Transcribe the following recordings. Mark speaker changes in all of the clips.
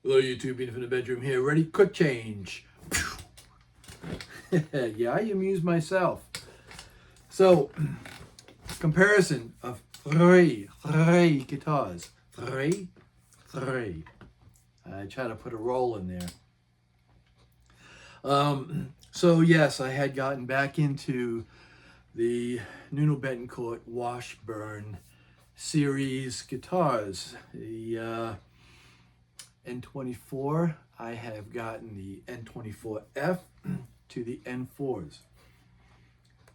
Speaker 1: Hello YouTube, Beating from the bedroom here. Ready? Quick change. Yeah, I amuse myself. So, comparison of three guitars. Three. I try to put a roll in there. So yes, I had gotten back into the Nuno Washburn series guitars. The N24, I have gotten the N24F to the N4’s.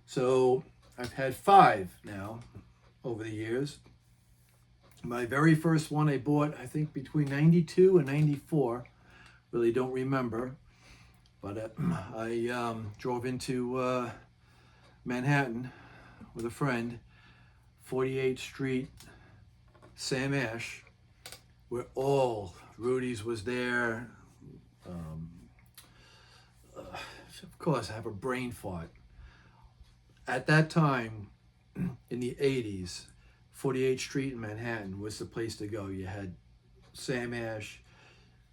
Speaker 1: So I've had 5 now over the years. My very first one I bought, I think between 92 and 94, really don't remember, but I drove into Manhattan with a friend, 48th Street, Sam Ash, where all Rudy's was there. Of course, I have a brain fart. At that time, in the 80s, 48th Street in Manhattan was the place to go. You had Sam Ash,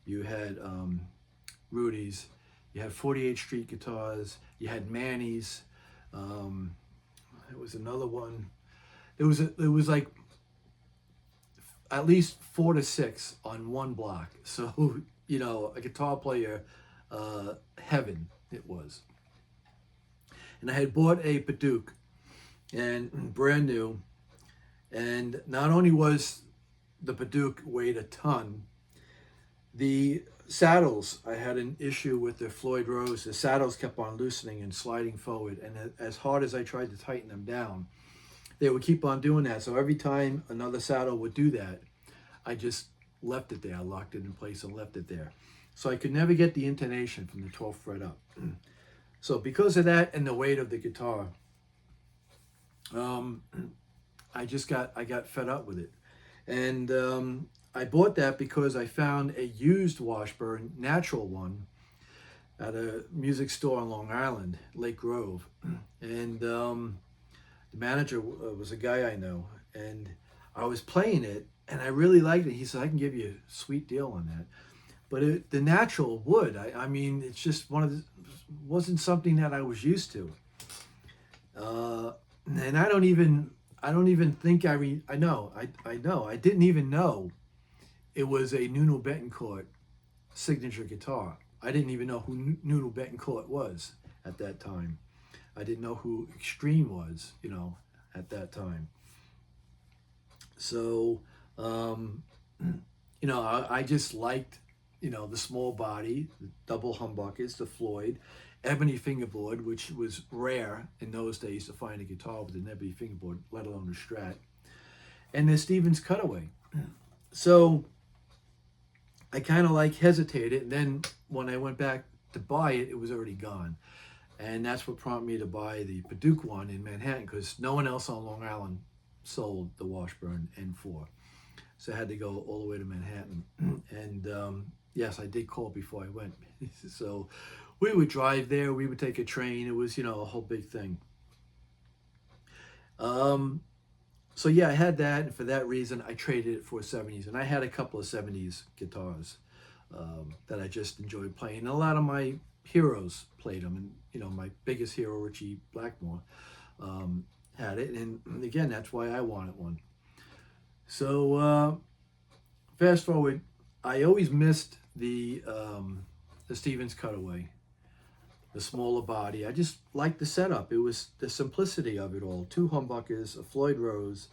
Speaker 1: you had Rudy's, you had 48th Street guitars, you had Manny's. There was another one. It was like at least 4 to 6 on one block. So, you know, a guitar player, heaven it was. And I had bought a Paduk, and brand new. And not only was the Paduk weighed a ton, the saddles, I had an issue with the Floyd Rose. The saddles kept on loosening and sliding forward. And as hard as I tried to tighten them down, they would keep on doing that. So every time another saddle would do that, I just left it there. I locked it in place and left it there. So I could never get the intonation from the 12th fret up. So because of that and the weight of the guitar, I got fed up with it. And I bought that because I found a used Washburn, natural one, at a music store on Long Island, Lake Grove. And the manager was a guy I know, and I was playing it, and I really liked it. He said, I can give you a sweet deal on that. But the natural wood, I mean, it's just wasn't something that I was used to. And I don't even think I know. I didn't even know it was a Nuno Betancourt signature guitar. I didn't even know who Nuno Betancourt was at that time. I didn't know who Extreme was, you know, at that time. So, you know, I just liked, you know, the small body, the double humbuckers, the Floyd, ebony fingerboard, which was rare in those days to find a guitar with an ebony fingerboard, let alone a Strat, and the Stevens Cutaway. So I kind of like hesitated, and then when I went back to buy it, it was already gone. And that's what prompted me to buy the Paduk one in Manhattan, because no one else on Long Island sold the Washburn N4. So I had to go all the way to Manhattan. And yes, I did call before I went. So we would drive there, we would take a train. It was, you know, a whole big thing. So yeah, I had that, and for that reason, I traded it for 70s. And I had a couple of 70s guitars that I just enjoyed playing. And a lot of my heroes played them, and you know, my biggest hero, Richie Blackmore, had it. And again, that's why I wanted one. So fast forward, I always missed the Stevens Cutaway, the smaller body. I just liked the setup. It was the simplicity of it all. 2 humbuckers, a Floyd Rose.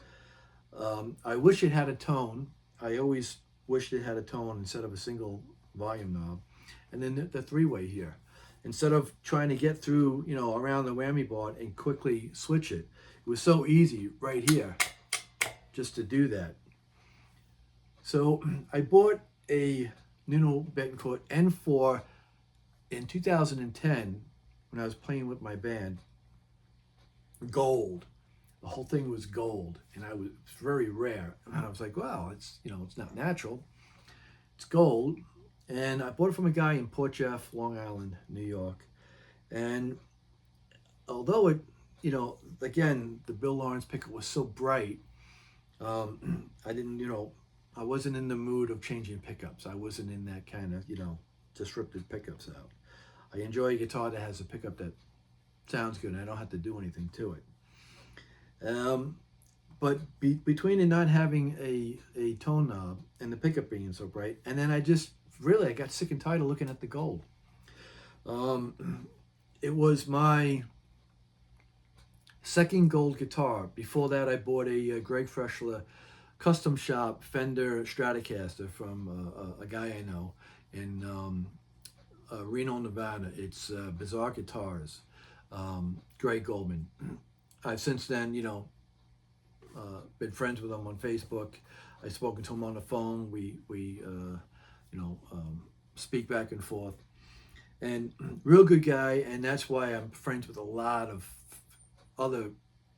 Speaker 1: I wish it had a tone. I always wished it had a tone instead of a single volume knob. And then the 3-way here. Instead of trying to get through, you know, around the whammy bar and quickly switch it. It was so easy right here just to do that. So I bought a Nuno Betancourt N4 in 2010 when I was playing with my band. Gold. The whole thing was gold, and it was very rare. And I was like, wow, it's, you know, it's not natural. It's gold. And I bought it from a guy in Port Jeff, Long Island, New York. And although it, you know, again, the Bill Lawrence pickup was so bright, I didn't, you know, I wasn't in the mood of changing pickups. I wasn't in that kind of, disrupted pickups out. I enjoy a guitar that has a pickup that sounds good and I don't have to do anything to it. But between it not having a tone knob and the pickup being so bright, and then I got sick and tired of looking at the gold. It was my second gold guitar. Before that, I bought a Greg Freshler custom shop Fender Stratocaster from a guy I know in Reno, Nevada. It's Bizarre Guitars, Greg Goldman. I've since then, been friends with him on Facebook. I've spoken to him on the phone. We speak back and forth. And real good guy, and that's why I'm friends with a lot of other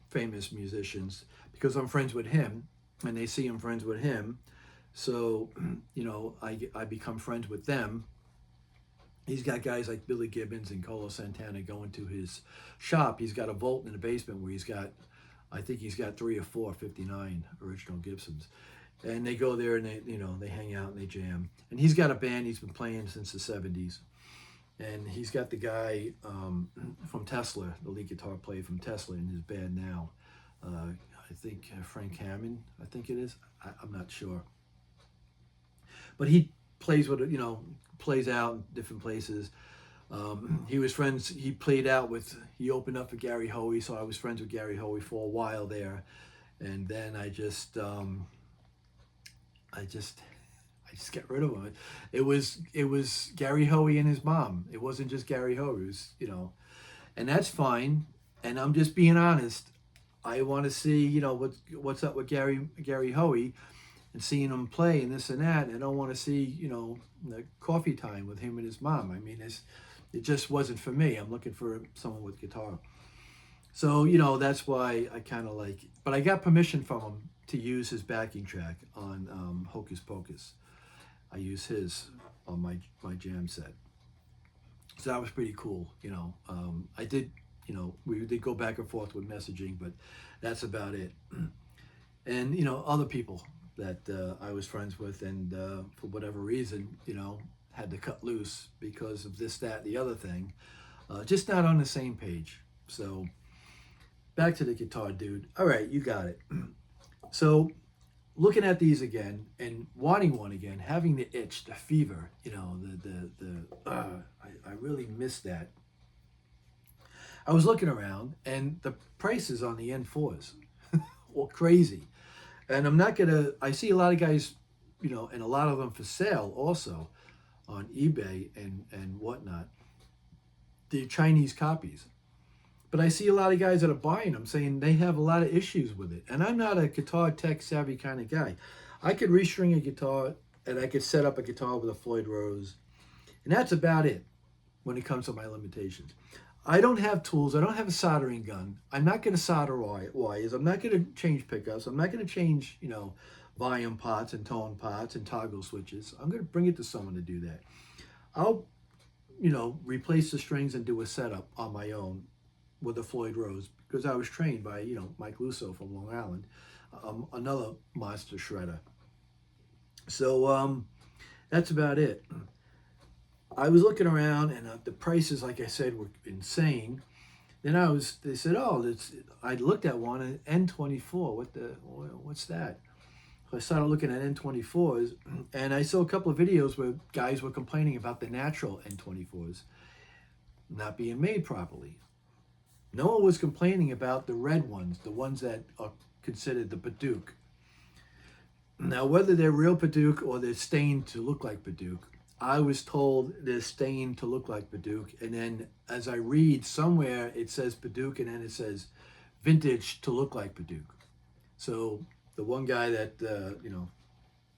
Speaker 1: famous musicians, because I'm friends with him, and they see I'm friends with him. So, I become friends with them. He's got guys like Billy Gibbons and Carlos Santana going to his shop. He's got a vault in the basement where I think he's got 3 or 4 59 original Gibsons. And they go there and they hang out and they jam. And he's got a band he's been playing since the 70s. And he's got the guy from Tesla, the lead guitar player from Tesla in his band now. I think Frank Hammond, I think it is. I'm not sure. But he plays plays out in different places. He was friends, he opened up for Gary Hoey, so I was friends with Gary Hoey for a while there. And then I just got rid of him. It was Gary Hoey and his mom. It wasn't just Gary Hoey. It was, and that's fine. And I'm just being honest. I want to see, what's up with Gary Hoey, and seeing him play and this and that. And I don't want to see, the coffee time with him and his mom. I mean, it just wasn't for me. I'm looking for someone with guitar. So, that's why I kind of like it. But I got permission from him to use his backing track on Hocus Pocus. I use his on my jam set. So that was pretty cool, I did, we did go back and forth with messaging, but that's about it. And, other people that I was friends with and for whatever reason, had to cut loose because of this, that, the other thing. Just not on the same page. So back to the guitar, dude. All right, you got it. So looking at these again and wanting one again, having the itch, the fever, I really miss that. I was looking around and the prices on the N4’s were crazy. And I see a lot of guys, and a lot of them for sale also on eBay and whatnot. They're Chinese copies. But I see a lot of guys that are buying them saying they have a lot of issues with it. And I'm not a guitar tech savvy kind of guy. I could restring a guitar and I could set up a guitar with a Floyd Rose. And that's about it when it comes to my limitations. I don't have tools. I don't have a soldering gun. I'm not going to solder wires. I'm not going to change pickups. I'm not going to change, volume pots and tone pots and toggle switches. I'm going to bring it to someone to do that. I'll, replace the strings and do a setup on my own with a Floyd Rose because I was trained by, Mike Lusso from Long Island, another monster shredder. So that's about it. I was looking around and the prices, like I said, were insane. Then they said, I looked at one, an N24, what's that? So I started looking at N24s and I saw a couple of videos where guys were complaining about the natural N24s not being made properly. No one was complaining about the red ones, the ones that are considered the Paduke. Now, whether they're real Paduke or they're stained to look like Paduke, I was told they're stained to look like Paduke. And then as I read somewhere, it says Paduke and then it says vintage to look like Paduke. So the one guy that,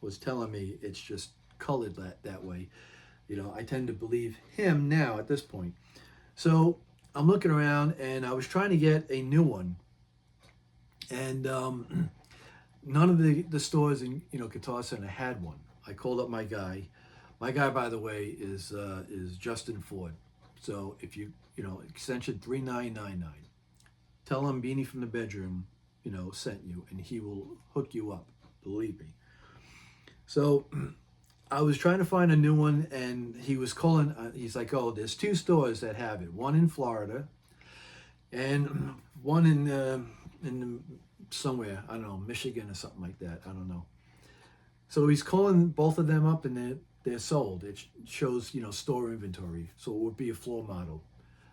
Speaker 1: was telling me it's just colored that way. I tend to believe him now at this point. So I'm looking around and I was trying to get a new one. And none of the stores in, Guitar Center had one. I called up my guy. My guy, by the way, is Justin Ford. So if extension 3999, tell him Beanie from the Bedroom, sent you, and he will hook you up. Believe me. So I was trying to find a new one, and he was calling. He's like, "Oh, there's two stores that have it. One in Florida, and one in somewhere, I don't know, Michigan or something like that. I don't know." So he's calling both of them up, and they're sold. It shows, store inventory, so it would be a floor model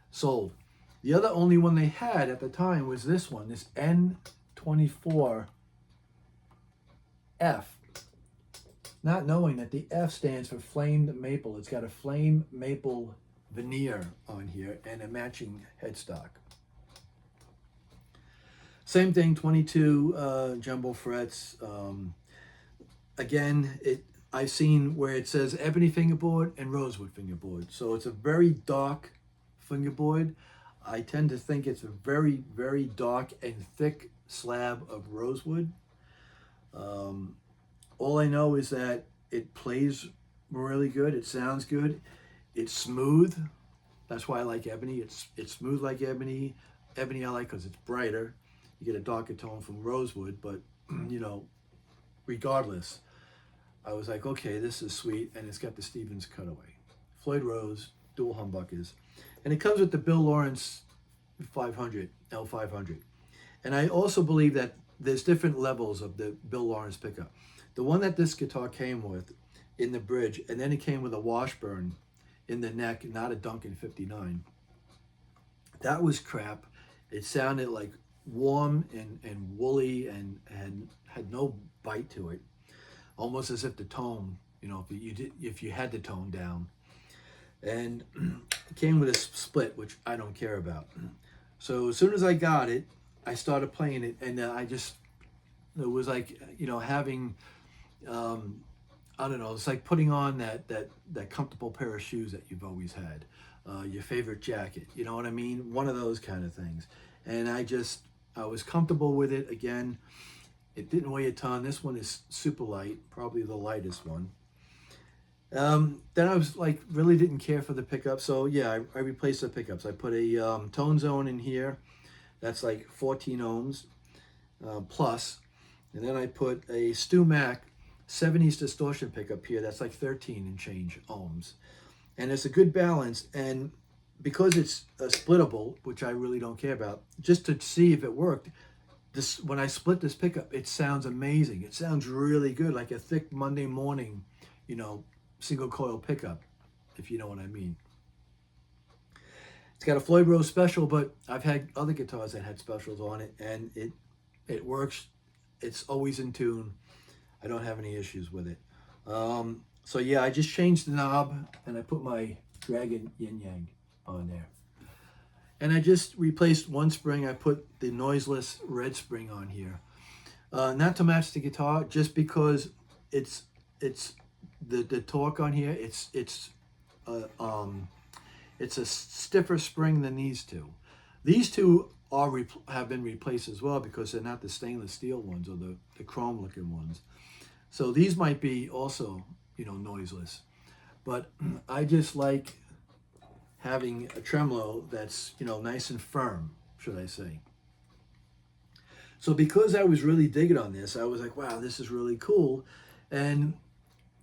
Speaker 1: sold. The other only one they had at the time was this one, this N24F. Not knowing that the F stands for flamed maple. It's got a flame maple veneer on here and a matching headstock. Same thing, 22 jumbo frets. Again, I've seen where it says ebony fingerboard and rosewood fingerboard. So it's a very dark fingerboard. I tend to think it's a very, very dark and thick slab of rosewood. All I know is that it plays really good. It sounds good. It's smooth. That's why I like ebony. It's smooth like ebony. Ebony I like because it's brighter. You get a darker tone from rosewood, but regardless, I was like, okay, this is sweet, and it's got the Stevens cutaway. Floyd Rose, dual humbuckers. And it comes with the Bill Lawrence 500, L500. And I also believe that there's different levels of the Bill Lawrence pickup. The one that this guitar came with in the bridge, and then it came with a Washburn in the neck, not a Duncan 59. That was crap. It sounded like warm and woolly and had no bite to it. Almost as if the tone, if you had the tone down. And it came with a split, which I don't care about. So as soon as I got it, I started playing it, and it was like, having, I don't know, it's like putting on that comfortable pair of shoes that you've always had, your favorite jacket, you know what I mean? One of those kind of things. And I was comfortable with it. Again, it didn't weigh a ton. This one is super light, probably the lightest one. Then I was like, really didn't care for the pickup. So yeah, I replaced the pickups. I put a tone zone in here. That's like 14 ohms plus. And then I put a Stu Mac 70s distortion pickup here. That's like 13 and change ohms. And it's a good balance. And because it's splittable, which I really don't care about, just to see if it worked, when I split this pickup, it sounds amazing. It sounds really good, like a thick Monday morning, single coil pickup, if you know what I mean. It's got a Floyd Rose special, but I've had other guitars that had specials on it, and it works. It's always in tune. I don't have any issues with it. So yeah, I just changed the knob, and I put my Dragon Yin Yang on there. And I just replaced one spring. I put the noiseless red spring on here. Not to match the guitar, just because it's the torque on here. It's a stiffer spring than these two. These two have been replaced as well because they're not the stainless steel ones or the chrome looking ones. So these might be also noiseless. But I just like having a tremolo that's nice and firm, should I say. So because I was really digging on this, I was like, wow, this is really cool. And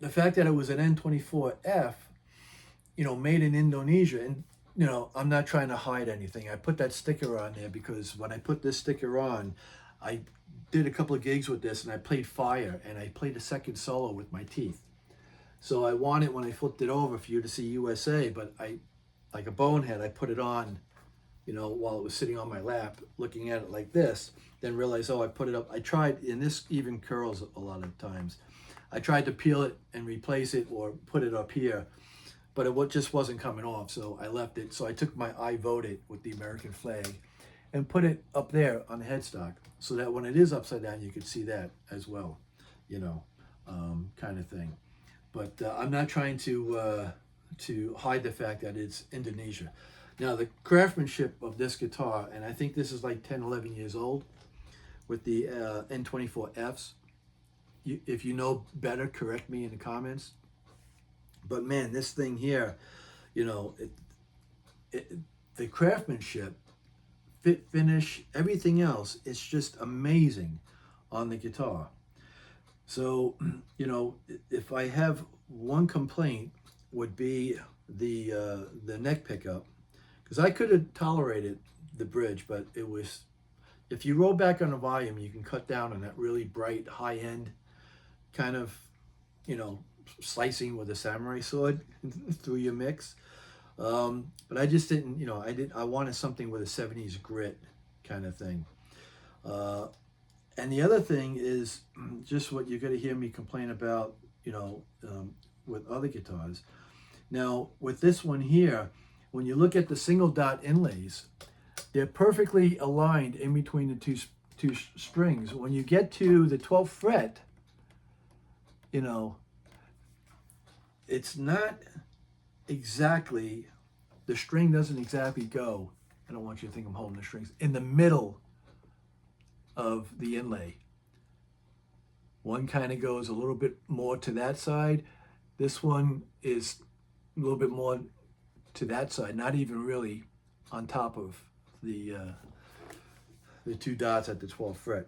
Speaker 1: the fact that it was an N24F, made in Indonesia, and I'm not trying to hide anything. I put that sticker on there because when I put this sticker on, I did a couple of gigs with this, and I played Fire, and I played a second solo with my teeth. So I wanted, when I flipped it over, for you to see USA, but like a bonehead, I put it on, while it was sitting on my lap, looking at it like this, then realized, I put it up. I tried, and this even curls a lot of times. I tried to peel it and replace it or put it up here, but it just wasn't coming off, so I left it. So I took my I voted with the American flag and put it up there on the headstock so that when it is upside down, you could see that as well, kind of thing. But I'm not trying to hide the fact that it's Indonesia. Now, the craftsmanship of this guitar, and I think this is like 10, 11 years old with the N24Fs. If you know better, correct me in the comments. But man, this thing here, the craftsmanship, finish, everything else, it's just amazing on the guitar. So, you know, if I have one complaint, would be the neck pickup, because I could have tolerated the bridge, but it was, if you roll back on the volume, you can cut down on that really bright high end kind of, you know, slicing with a samurai sword through your mix. But I just didn't, you know, I wanted something with a 70s grit kind of thing. Uh, and the other thing is just what you're going to hear me complain about, you know, with other guitars. Now, with this one here, when you look at the single dot inlays, they're perfectly aligned in between the two strings. When you get to the 12th fret, you know, it's not exactly, the string doesn't exactly go, I don't want you to think I'm holding the strings, in the middle of the inlay. One kind of goes a little bit more to that side. This one is a little bit more to that side, not even really on top of the two dots at the 12th fret.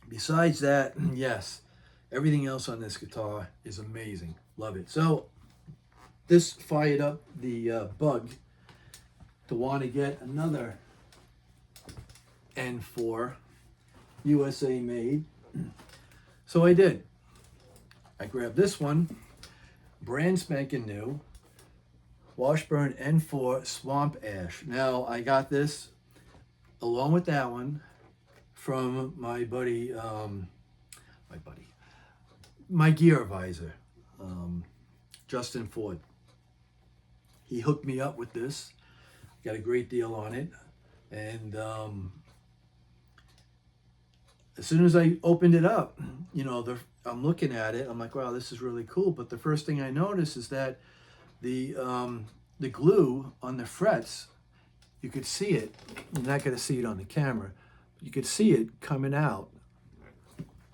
Speaker 1: Besides that, yes, everything else on this guitar is amazing. Love it. So this fired up the bug to want to get another N4 USA made. So I did. I grabbed this one, brand spanking new, Washburn N4 Swamp Ash. Now I got this along with that one from my buddy, my gear advisor, Justin Ford. He hooked me up with this. Got a great deal on it, and as soon as I opened it up, you know, I'm looking at it. I'm like, wow, this is really cool. But the first thing I noticed is that the glue on the frets, you could see it. You're not going to see it on the camera. But you could see it coming out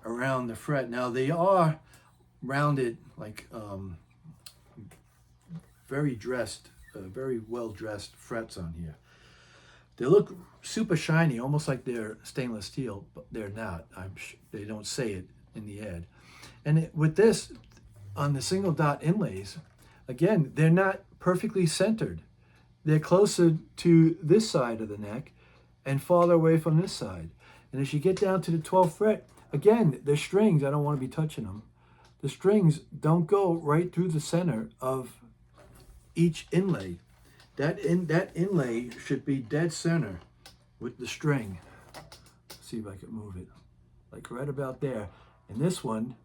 Speaker 1: around the fret. Now they are rounded, like very dressed, very well dressed frets on here. They look super shiny, almost like they're stainless steel, but they're not. They don't say it in the ad. And with this, on the single dot inlays, again, they're not perfectly centered. They're closer to this side of the neck and farther away from this side. And as you get down to the 12th fret, again, the strings, I don't want to be touching them. The strings don't go right through the center of each inlay. That inlay should be dead center with the string. Let's see if I can move it. Like right about there. And this one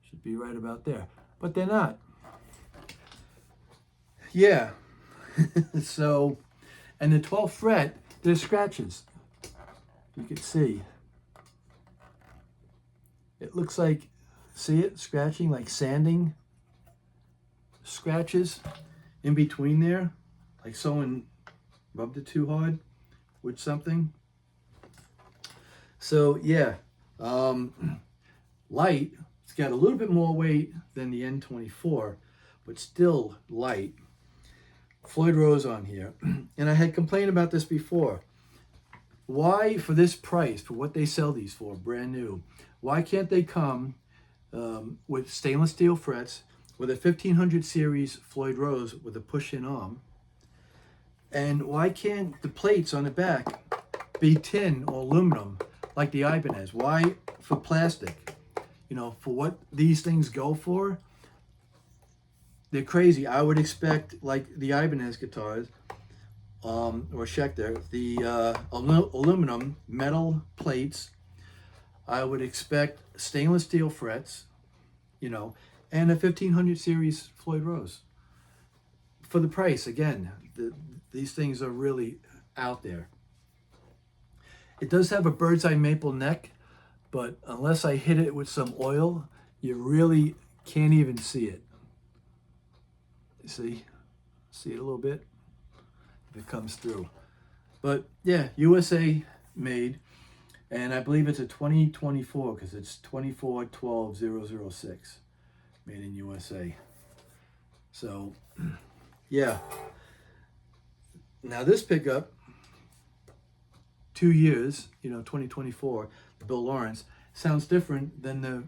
Speaker 1: should be right about there. But they're not. Yeah. So, and the 12th fret, there's scratches. You can see. It looks like, see it? Scratching, like sanding scratches in between there, like someone rubbed it too hard with something. So yeah, light. It's got a little bit more weight than the N24, but still light. Floyd Rose on here, and I had complained about this before. Why, for this price, for what they sell these for, brand new, why can't they come with stainless steel frets, with a 1500 series Floyd Rose with a push-in arm? And why can't the plates on the back be tin or aluminum like the Ibanez? Why for plastic? You know, for what these things go for, they're crazy. I would expect, like the Ibanez guitars, or Schecter, the aluminum metal plates. I would expect stainless steel frets, you know, and a 1500 series Floyd Rose. For the price, again, these things are really out there. It does have a bird's eye maple neck, but unless I hit it with some oil, you really can't even see it. See it a little bit? If it comes through. But yeah, USA made, and I believe it's a 2024 because it's 24/12/006. Made in USA. So, yeah. Now this pickup, 2 years, you know, 2024, Bill Lawrence, Sounds different than the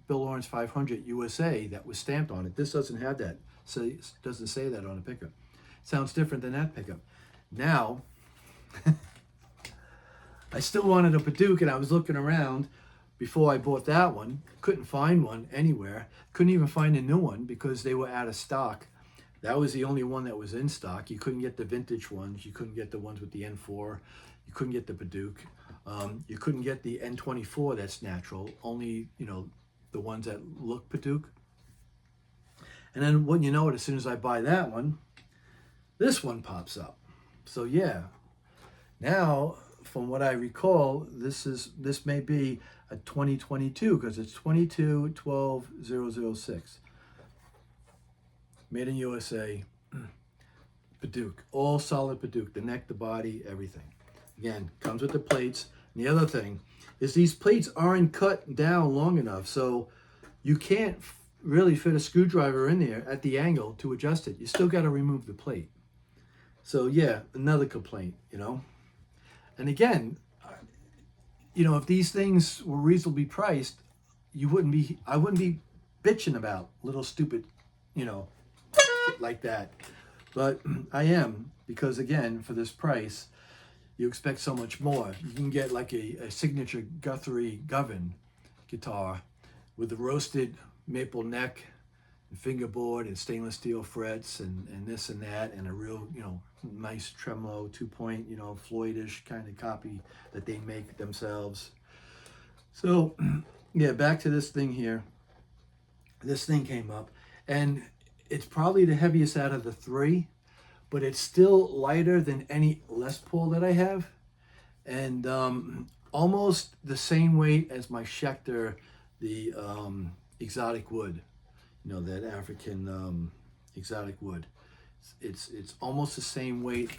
Speaker 1: Bill Lawrence 500 USA that was stamped on it. This doesn't have that. So it doesn't say that on the pickup. Sounds different than that pickup. Now, I still wanted a Paduke, and I was looking around before I bought that one. Couldn't find one anywhere. Couldn't even find a new one because they were out of stock. That was the only one that was in stock. You couldn't get the vintage ones. You couldn't get the ones with the N4. You couldn't get the Paduke. You couldn't get the N24 that's natural. Only, the ones that look Paduke. And then wouldn't you know it, as soon as I buy that one, this one pops up. So yeah, now from what I recall, this may be a 2022 because it's 22-12-006. Made in USA, Paduke, all solid Paduke, the neck, the body, everything. Again, comes with the plates. And the other thing is these plates aren't cut down long enough, so you can't really fit a screwdriver in there at the angle to adjust it. You still got to remove the plate. So yeah, another complaint, And again, if these things were reasonably priced, I wouldn't be bitching about little stupid, shit like that. But I am, because again, for this price, you expect so much more. You can get like a signature Guthrie Govan guitar with the roasted maple neck and fingerboard and stainless steel frets and this and that, and a real, nice tremolo 2-point, Floydish kind of copy that they make themselves. So yeah, back to this thing here. This thing came up, and it's probably the heaviest out of the three, but it's still lighter than any Les Paul that I have, and almost the same weight as my Schecter, the exotic wood, that African exotic wood. It's almost the same weight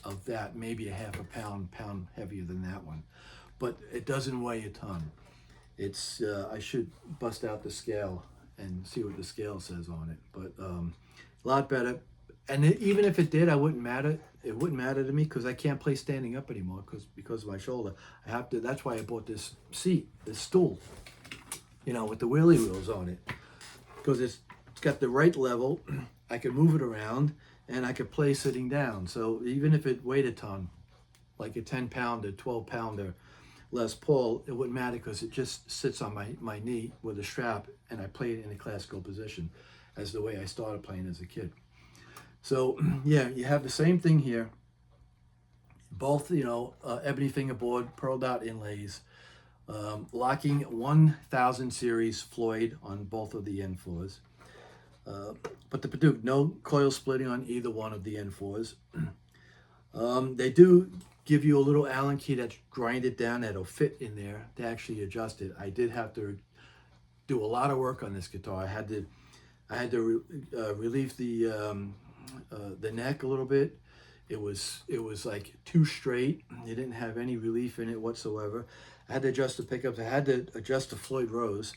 Speaker 1: of that, maybe a half a pound heavier than that one, but it doesn't weigh a ton. It's I should bust out the scale and see what the scale says on it, but a lot better. And even if it did, it wouldn't matter to me because I can't play standing up anymore because of my shoulder. I have to. That's why I bought this stool, with the wheelie wheels on it, because it's got the right level. I can move it around, and I could play sitting down. So even if it weighed a ton, like a 10-pounder, 12-pounder Les Paul, it wouldn't matter because it just sits on my knee with a strap, and I play it in a classical position, as the way I started playing as a kid. So yeah, you have the same thing here. Both, ebony fingerboard, pearl dot inlays, locking 1000 series Floyd on both of the N4's. But the Paduke, no coil splitting on either one of the N4's. They do give you a little Allen key that's grinded down that'll fit in there to actually adjust it. I did have to do a lot of work on this guitar. I had to relieve the neck a little bit. It was like too straight. It didn't have any relief in it whatsoever. I had to adjust the pickups. I had to adjust the Floyd Rose.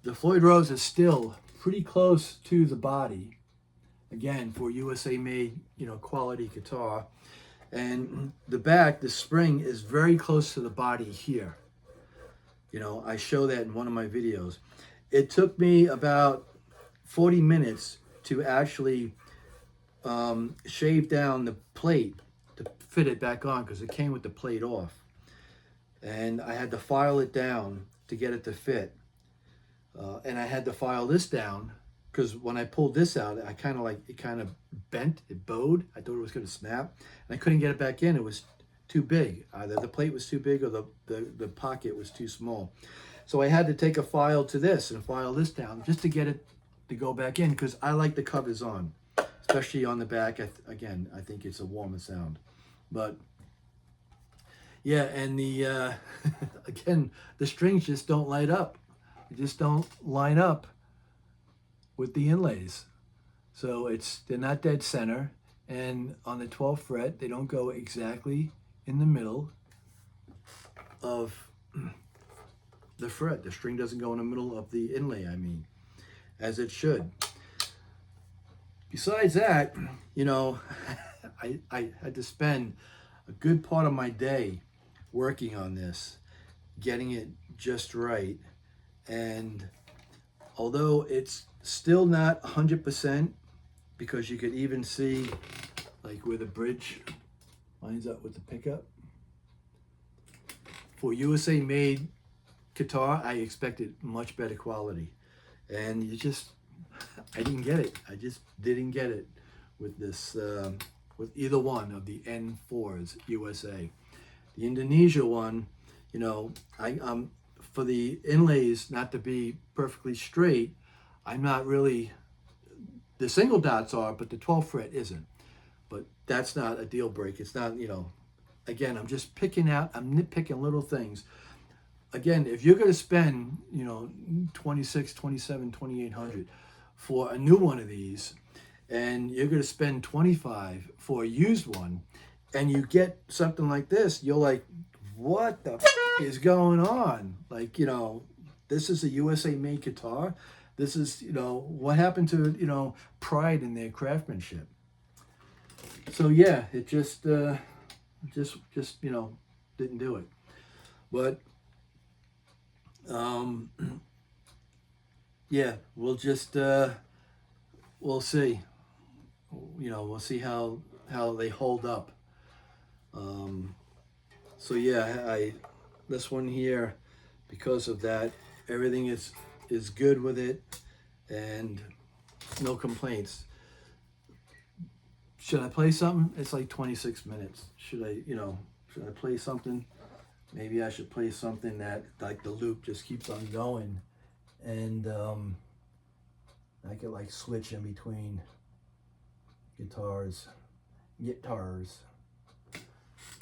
Speaker 1: The Floyd Rose is still pretty close to the body. Again, for USA made, quality guitar. And the back, the spring is very close to the body here. I show that in one of my videos. It took me about 40 minutes to actually shave down the plate to fit it back on because it came with the plate off. And I had to file it down to get it to fit. And I had to file this down because when I pulled this out, it kind of bent, it bowed. I thought it was going to snap, and I couldn't get it back in. It was too big. Either the plate was too big or the pocket was too small. So I had to take a file to this and file this down just to get it to go back in because I like the covers on, especially on the back. Again, I think it's a warmer sound. But yeah, and the again, the strings just don't light up. They just don't line up with the inlays. So they're not dead center, and on the 12th fret, they don't go exactly in the middle of the fret. The string doesn't go in the middle of the inlay, as it should. Besides that, I had to spend a good part of my day working on this, getting it just right. And although it's still not 100%, because you could even see like where the bridge lines up with the pickup. For USA made guitar, I expected much better quality. And I didn't get it. I just didn't get it with this, with either one of the N4’s USA. The Indonesia one, you know, for the inlays not to be perfectly straight, I'm not really, the single dots are, but the 12th fret isn't. But that's not a deal break. It's not, you know, again, I'm just I'm nitpicking little things. Again, if you're going to spend, you know, 26, 27, 2,800 for a new one of these, and you're going to spend 25 for a used one, and you get something like this, you're like, what the is going on? Like, you know, this is a USA made guitar. This is, you know, what happened to, you know, pride in their craftsmanship. So yeah, it just you know, didn't do it. But yeah, we'll see. You know, we'll see how they hold up. So yeah, this one here, because of that, everything is good with it, and no complaints. Should I play something? It's like 26 minutes. Should I play something? Maybe I should play something that, like, the loop just keeps on going, and I could like switch in between guitars.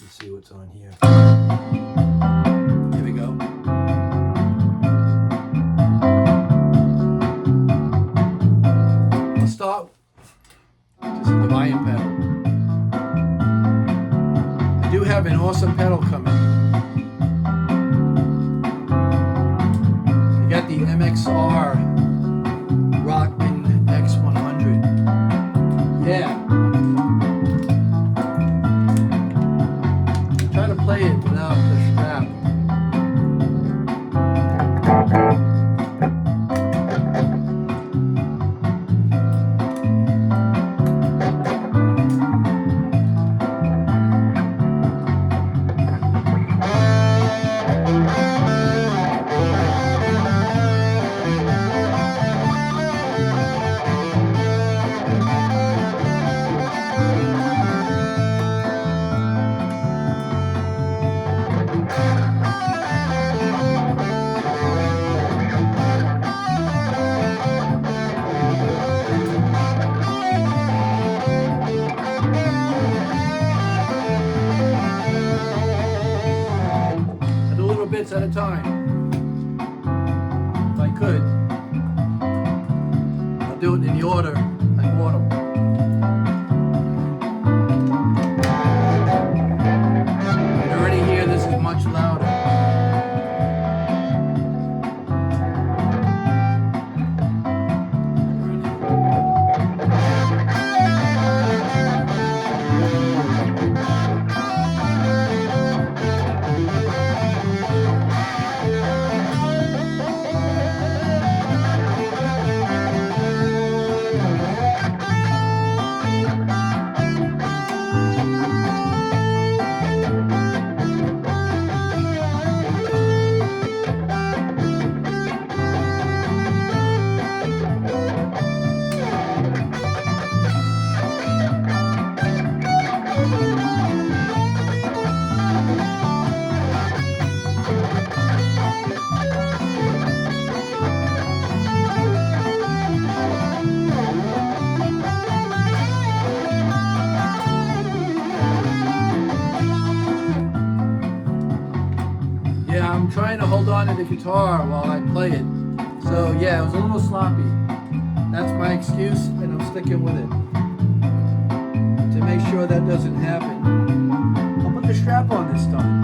Speaker 1: Let's see what's on here. Here we go. I'll start just the volume pedal. I do have an awesome pedal coming. I got the MXR Rockman X100. Yeah. Try to play it without the strap. Bits at a time. If I could, I'll do it in the order I bought them. You can already hear this is much louder. I'm trying to hold on to the guitar while I play it. So yeah, it was a little sloppy. That's my excuse, and I'm sticking with it. To make sure that doesn't happen, I'll put the strap on this time.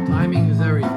Speaker 1: Timing is everything.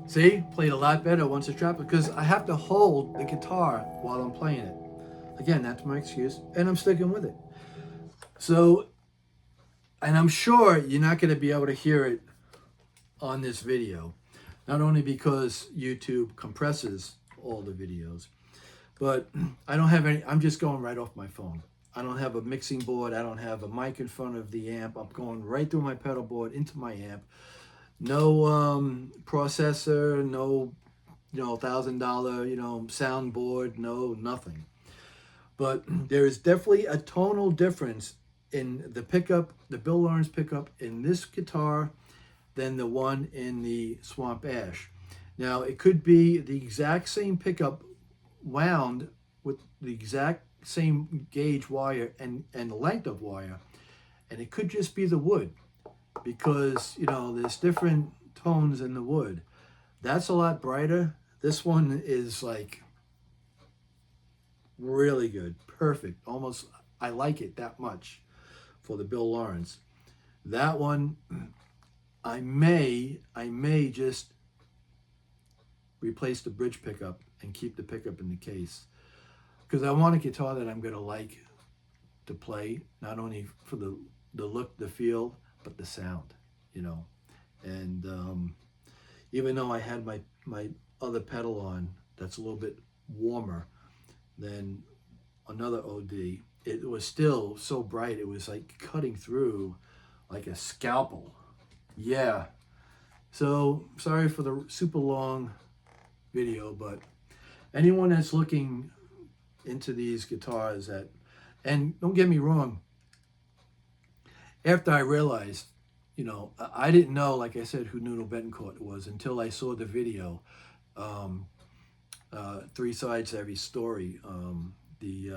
Speaker 1: See, played a lot better once it's dropped because I have to hold the guitar while I'm playing it. Again, that's my excuse, and I'm sticking with it. So, and I'm sure you're not going to be able to hear it on this video, not only because YouTube compresses all the videos, but I don't have any, I'm just going right off my phone. I don't have a mixing board. I don't have a mic in front of the amp. I'm going right through my pedal board into my amp. No processor, no, $1,000, soundboard, no, nothing. But there is definitely a tonal difference in the pickup, the Bill Lawrence pickup in this guitar than the one in the Swamp Ash. Now, it could be the exact same pickup wound with the exact same gauge wire and length of wire, and it could just be the wood because, there's different tones in the wood. That's a lot brighter. This one is like really good, perfect, almost, I like it that much for the Bill Lawrence. That one, I may just replace the bridge pickup and keep the pickup in the case because I want a guitar that I'm going to like to play, not only for the look, the feel, but the sound, and even though I had my other pedal on that's a little bit warmer than another OD, it was still so bright, it was like cutting through like a scalpel. Yeah. So sorry for the super long video, but anyone that's looking into these guitars and don't get me wrong, after I realized, I didn't know, like I said, who Nuno Betancourt was until I saw the video, Three Sides to Every Story, the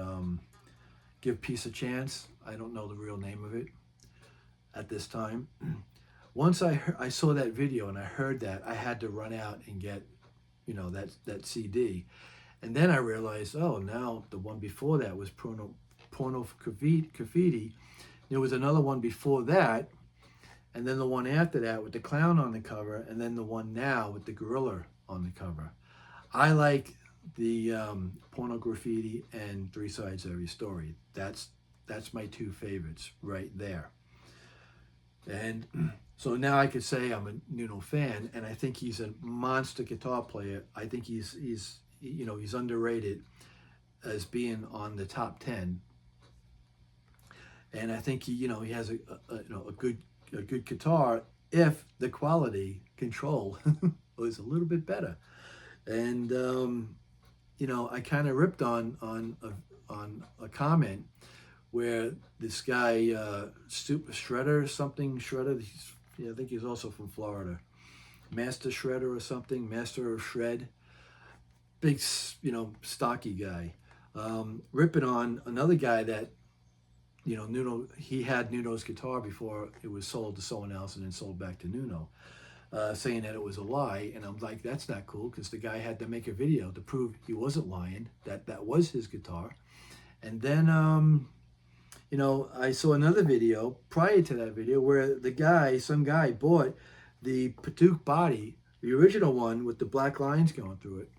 Speaker 1: Give Peace a Chance. I don't know the real name of it at this time. Once I saw that video and I heard that, I had to run out and get, that CD. And then I realized, oh, now the one before that was Porno Graffiti. There was another one before that, and then the one after that with the clown on the cover, and then the one now with the gorilla on the cover. I like the Porno Graffiti and Three Sides to Every Story. That's my two favorites right there. And so now I could say I'm a Nuno fan, and I think he's a monster guitar player. I think he's underrated as being on the top 10. And I think he has a good guitar if the quality control was a little bit better. And I kind of ripped on a comment where this guy Shredder, I think he's also from Florida, Master Shredder or something, Master of Shred, big stocky guy, ripping on another guy that Nuno, he had Nuno's guitar before it was sold to someone else and then sold back to Nuno, saying that it was a lie. And I'm like, that's not cool, because the guy had to make a video to prove he wasn't lying, that was his guitar. And then, I saw another video prior to that video where some guy bought the Paduke body, the original one with the black lines going through it,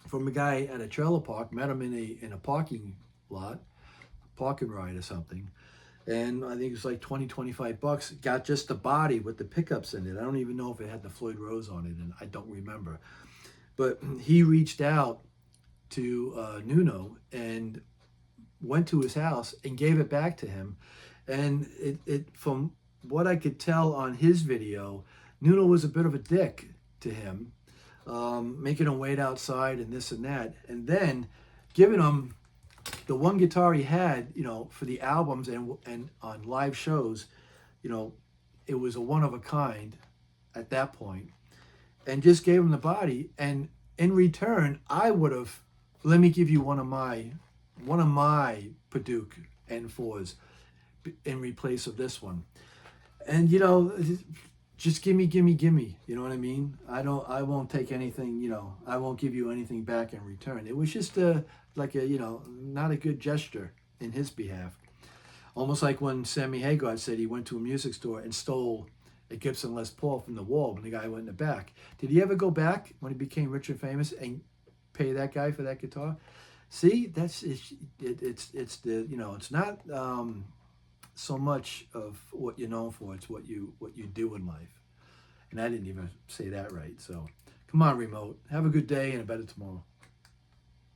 Speaker 1: from a guy at a trailer park, met him in a parking lot, parking ride or something, and I think it was like $20-25. Got just the body with the pickups in it. I don't even know if it had the Floyd Rose on it, and I don't remember. But he reached out to Nuno and went to his house and gave it back to him. And it from what I could tell on his video, Nuno was a bit of a dick to him, making him wait outside and this and that, and then giving him the one guitar he had, for the albums and on live shows, it was a one of a kind at that point, and just gave him the body. And in return, I would have, let me give you one of my Paduke N4’s in replace of this one. And just gimme. You know what I mean? I won't take anything, I won't give you anything back in return. It was just not a good gesture in his behalf. Almost like when Sammy Hagar said he went to a music store and stole a Gibson Les Paul from the wall when the guy went in the back. Did he ever go back when he became rich and famous and pay that guy for that guitar? See, it's the, you know, it's not so much of what you're known for. It's what you do in life. And I didn't even say that right. So come on, remote. Have a good day and a better tomorrow.